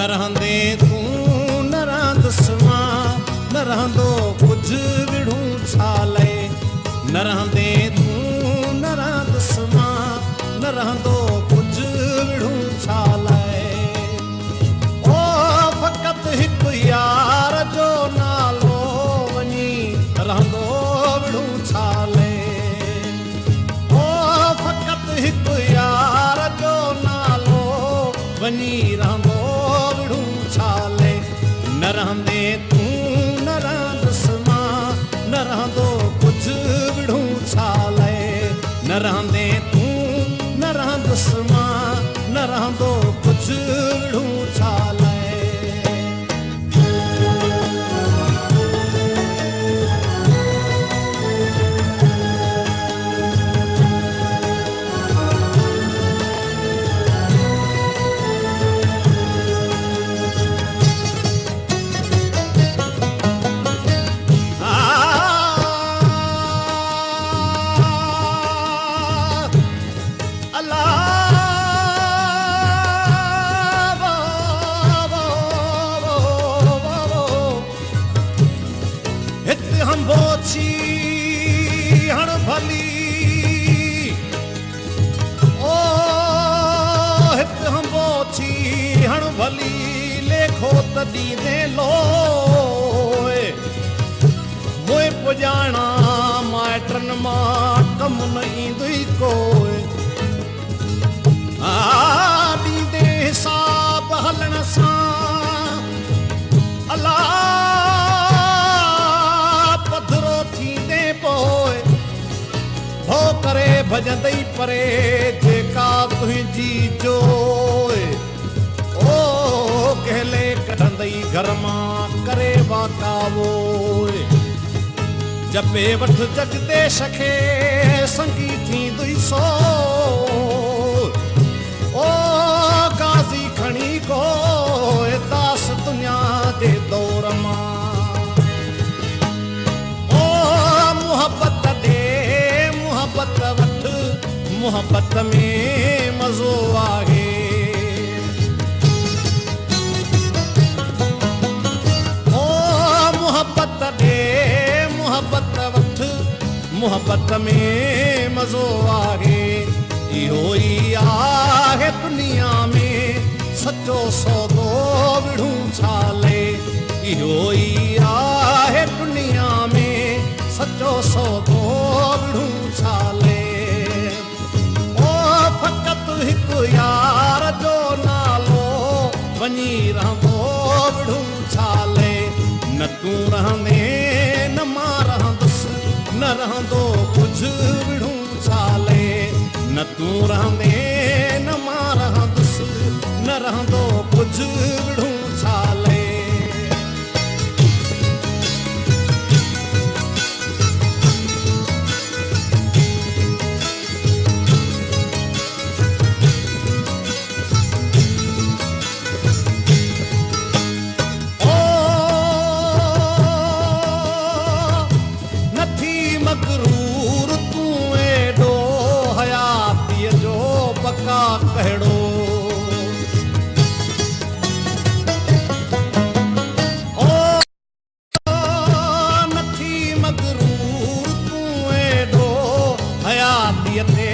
न रहंदे तूं न रहंदुसि मां न रहंदो कुझु विढ़ूं छा लए न रहंदे तूं न रहंदुसि मां न रहंदो कुझु विढ़ूं छा लए ओ फ़क़ति हिकु यार जो नालो वञी रहंदो विढ़ूं छा लए ओ फ़क़ति हिकु यार जो नालो वञी रहंदो विढ़ूं छा लए न रहंदे तूं न रहंदुसि मां न रहंदो कुझु विढ़ूं छा लए न रहंदे तूं न रहंदुसि मां न रहंदो कुझु विढ़ूं छा लए हंबोची हण भली ओ हित हंबोची हण भली लेखो त ॾींदे लोए मोए पुॼाणा माइटनि मां कम न ईंदुई कोई ॾींदे हिसाब हलण सां अलाह हो करे भजंदई परे जेका तुंहिंजी जोए ओ कहले कढंदई घर मां करे वाकावोए जपे वठ जगदेश खे संगी थींदुई सो ओ काज़ी खणी कोए दास दुनिया जे दौर मां ओ मुहबत मोहब्बत वठ मोहब्बत में मज़ो आहे ओ मोहब्बत ॾे मोहब्बत वठ मोहब्बत में मज़ो आहे इहो ई आहे दुनिया में सचो सौदो विढ़ूं छा लए इहो ई आहे दुनिया में सचो सौदो विढ़ूं छा लए ओ फ़क़ति हिकु यार जो नालो वञी रहंदो विढ़ूं छा लए न तूं रहंदे न मां रहंदुसि न रहंदो कुझु विढ़ूं छा लए न तूं रहंदे न मां रहंदुसि न रहंदो कुझु विढ़ूं छा लए मगरूर तूं एॾो हयातीअ जो बका कहिड़ो ओ नथी मगरूर तूं एॾो हयातीअ ते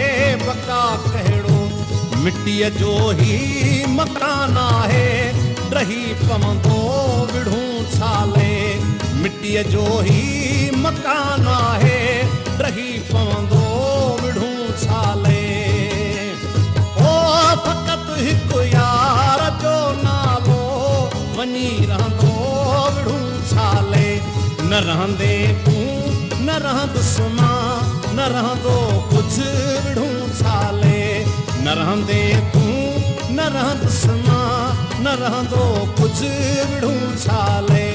बका कहिड़ो मिटीअ जो ई मकान आहे ॾही पवंदो विढ़ूं छा लए मिटीअ जो ई मकान आहे ॾही पवंदो विढ़ूं छा लए ओ फ़क़ति हिकु यार जो नालो वञी रहंदो विढ़ूं छा लए न रहंदे तूं न रहंदुसि मां न रहंदो कुझु विढ़ूं छा लए न रहंदे तूं न रहंदुसि मां न रहंदो कुझु विढ़ूं छा लए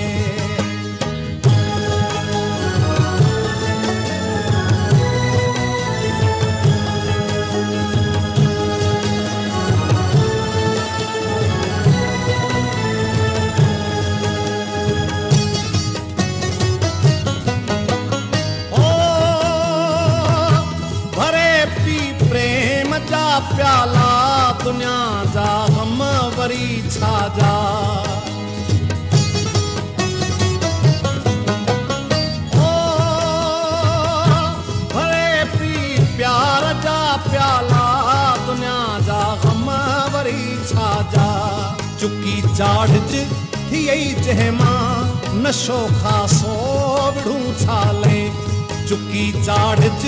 प्याला दुनिया जा गम वरी छा जा प्यार जा प्याला दुनिया जा गम वरी छा जा चुकी चाढ़ज थियई जंहिंमां नशो खासो विढ़ूं छाले चुकी चाढ़ज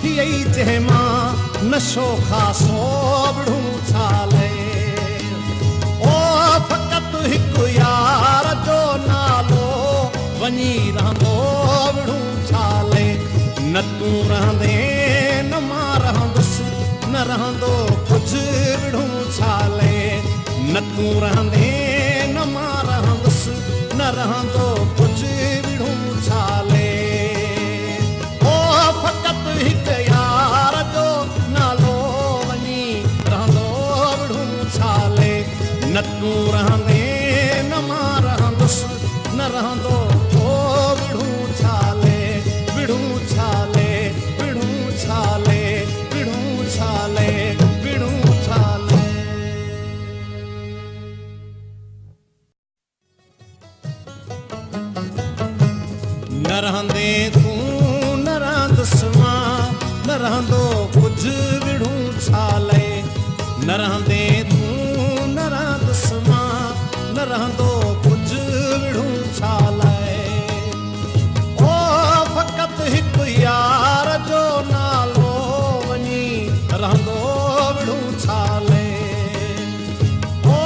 थियई जंहिंमां नशो खासो विढ़ूं छाले ओ फ़क़त हिकु यार जो नालो वञी रहंदो विढ़ूं छाले न तूं रहंदे न मां रहंदुसि न रहंदो कुझु विढ़ूं छाले न तूं रहंदे न मां रहंदुसि न रहंदो कुझु विढ़ूं छाले ओ फ़क़त हिकु यार जो नालो वञी रहंदो विढ़ूं छाले न तूं रहंदे न मां रहंदुसि न रहंदो को विढ़ूं छाले विढ़ूं छाले विढ़ूं छाले विढ़ूं छाले विढ़ूं छाले न रहंदे तूं न रहंदुसि मां न रहंदो कुझु विढ़ूं छाले न रहंदे तूं न रहंदुसि मां न रहंदो कुझु विढ़ूं छाले ओ फ़क़त हिकु यार जो नालो वञी रहंदो विढ़ूं छाले ओ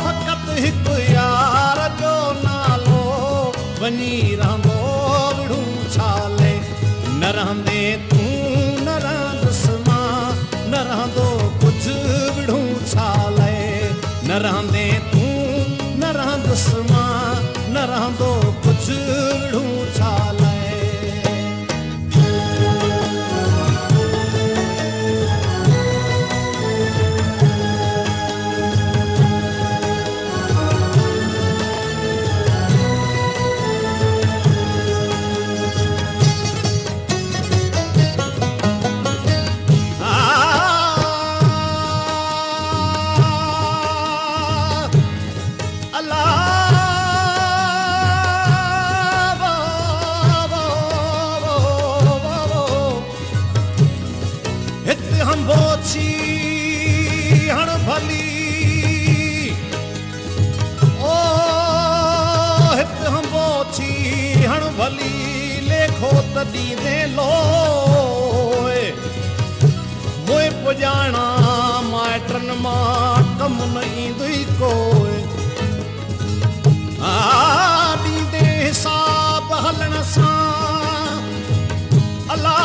फ़क़त हिकु यार जो नालो वञी रहंदो विढ़ूं छाले न रहंदे तूं न रहंदुसि मां न रहंदो कुझु विढ़ूं छाले न रहंदे तूं न रहंदुसि मां न रहंदो कुझु विढ़ूं छाले हण भली ओ हित हंबोछी हण भली लेखो तॾी दे लोए मोए पुॼाणा माइटनि मां कम न ईंदुई कोई ॾींदे हिसाब हलण सां अला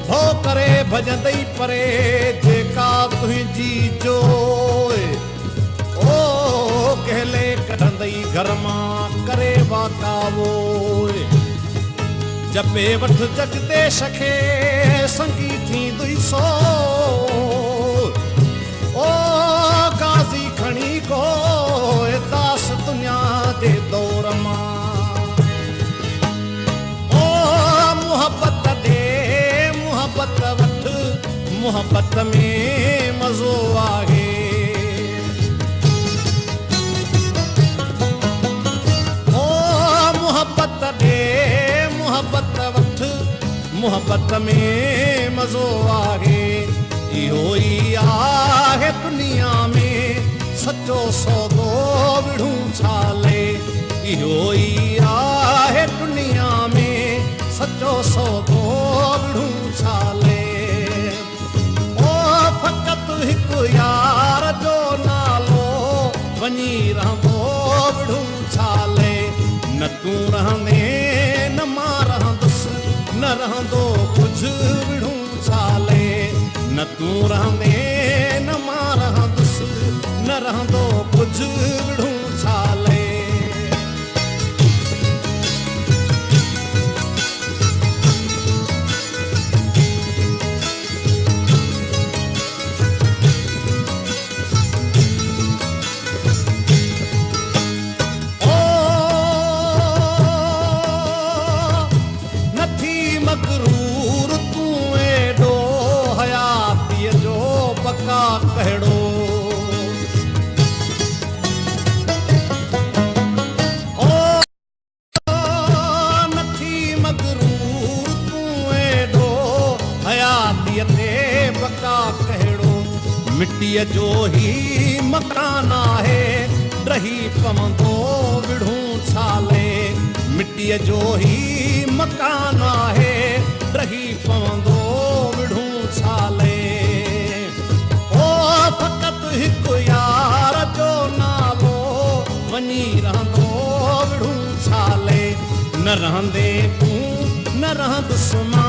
हो करे भजंदई परे जेका तुंहिंजी जोए ओ कहले कढंदई घर मां करे वाकावोए जपे वठ जगदेश खे संगी थींदुई सो ओ गाज़ी खणी को दास दुनिया जे दौर मां ओ मुहबत दे मुहबत वठ मुहबत में मज़ो आहे ओ मुहबत दे मुहबत वठ मुहबत में मज़ो आहे इहो ई आहे दुनिया में सचो सौदो विढ़ूं छाले इहो ई आहे दुनिया में सचो सौदो विढ़ूं छाले ओ फ़क़त हिकु यार जो नालो वञी रहंदो विढ़ूं छाले न तूं रहंदे न मां रहंदुसि न रहंदो कुझु विढ़ूं छाले न तूं रहंदे न मां रहंदुसि न रहंदो कुझु विढ़ूं छाले मगरूर मिट्टीअ जो ही मकान आहे रही पवंदो विढ़ूं छाले मिट्टीअ जो ही मकान आहे रही पवंदो विढ़ूं छाले ओ फ़क़ति हिकु यार जो नालो वञी रहंदो विढ़ूं छाले न रहंदे तूं न रहंदुसि मां